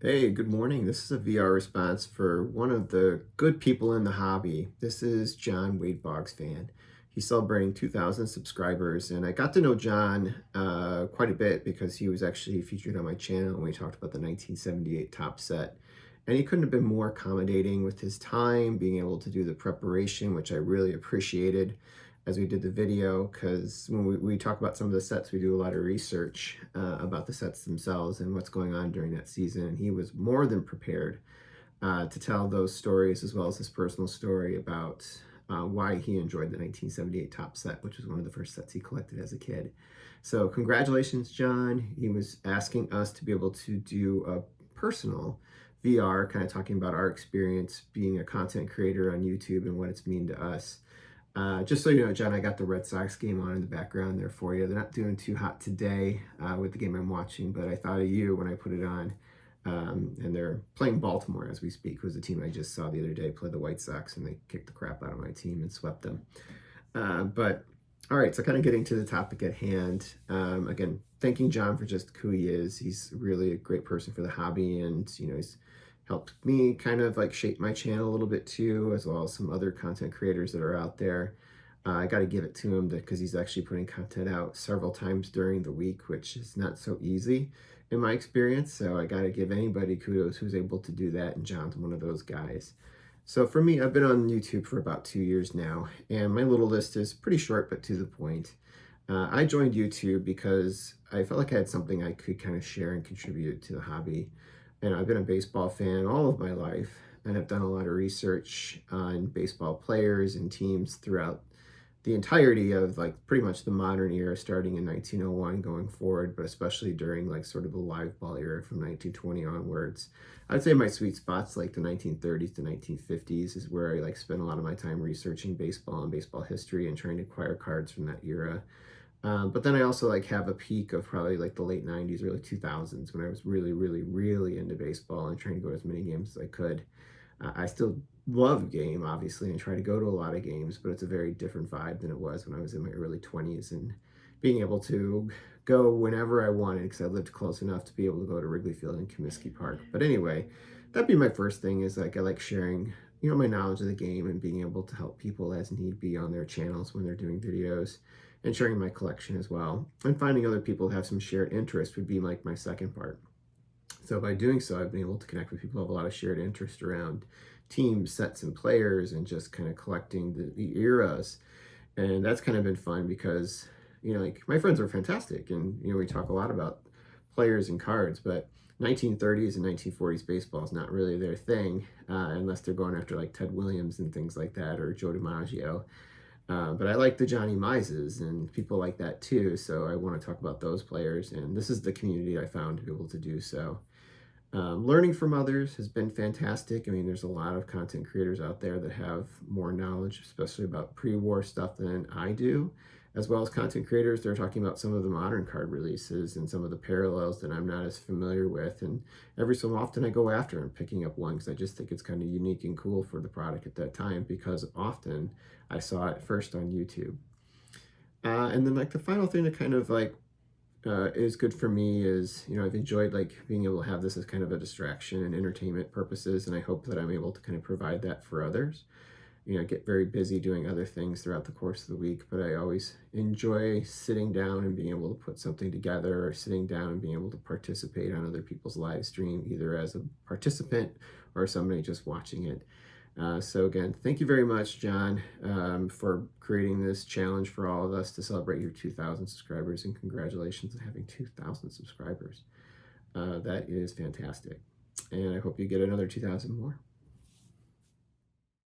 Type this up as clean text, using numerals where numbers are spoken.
Hey, good morning. This is a VR response for one of the good people in the hobby. This is John Fan. He's celebrating 2,000 subscribers, and I got to know John quite a bit because he was actually featured on my channel when we talked about the 1978 top set. And he couldn't have been more accommodating with his time, being able to do the preparation, which I really appreciated as we did the video, because when we talk about some of the sets, we do a lot of research about the sets themselves and what's going on during that season. And he was more than prepared to tell those stories, as well as his personal story about why he enjoyed the 1978 top set, which was one of the first sets he collected as a kid. So congratulations, John. He was asking us to be able to do a personal VR, kind of talking about our experience being a content creator on YouTube and what it's mean to us. Just so you know, John, I got the Red Sox game on in the background there for you. They're not doing too hot today with the game I'm watching, but I thought of you when I put it on. And they're playing Baltimore as we speak, who's the team I just saw the other day play the White Sox, and they kicked the crap out of my team and swept them. But all right, so kind of getting to the topic at hand. Again, thanking John for just who he is. He's really a great person for the hobby, and he's helped me kind of like shape my channel a little bit too, as well as some other content creators that are out there. I got to give it to him because he's actually putting content out several times during the week, which is not so easy in my experience. So I got to give anybody kudos who's able to do that, and John's one of those guys. So for me, I've been on YouTube for about 2 years now, and my little list is pretty short but to the point. I joined YouTube because I felt like I had something I could kind of share and contribute to the hobby. And I've been a baseball fan all of my life, and I've done a lot of research on baseball players and teams throughout the entirety of like pretty much the modern era, starting in 1901 going forward, but especially during like sort of the live ball era from 1920 onwards. I'd say my sweet spots like the 1930s to 1950s is where I like spend a lot of my time researching baseball and baseball history and trying to acquire cards from that era. But then I also like have a peak of probably like the late 90s, early 2000s when I was really, really, really into baseball and trying to go to as many games as I could. I still love a game, obviously, and try to go to a lot of games, but it's a very different vibe than it was when I was in my early 20s, and being able to go whenever I wanted because I lived close enough to be able to go to Wrigley Field and Comiskey Park. But anyway, that'd be my first thing is like I like sharing, my knowledge of the game and being able to help people as need be on their channels when they're doing videos, and sharing my collection as well. And finding other people who have some shared interest would be like my second part. So by doing so, I've been able to connect with people who have a lot of shared interest around teams, sets, and players, and just kind of collecting the eras. And that's kind of been fun because, like my friends are fantastic. And, we talk a lot about players and cards, but 1930s and 1940s baseball is not really their thing unless they're going after like Ted Williams and things like that, or Joe DiMaggio. But I like the Johnny Mises and people like that too. So I want to talk about those players. And this is the community I found to be able to do so. Learning from others has been fantastic. I mean, there's a lot of content creators out there that have more knowledge, especially about pre-war stuff than I do, as well as content creators that are talking about some of the modern card releases and some of the parallels that I'm not as familiar with. And every so often I go after and picking up one because I just think it's kind of unique and cool for the product at that time, because often I saw it first on YouTube. And then like the final thing that kind of like is good for me is, I've enjoyed like being able to have this as kind of a distraction and entertainment purposes, and I hope that I'm able to kind of provide that for others. I get very busy doing other things throughout the course of the week, but I always enjoy sitting down and being able to put something together, or sitting down and being able to participate on other people's live stream, either as a participant or somebody just watching it. So again, thank you very much, John, for creating this challenge for all of us to celebrate your 2,000 subscribers, and congratulations on having 2,000 subscribers. That is fantastic. And I hope you get another 2,000 more.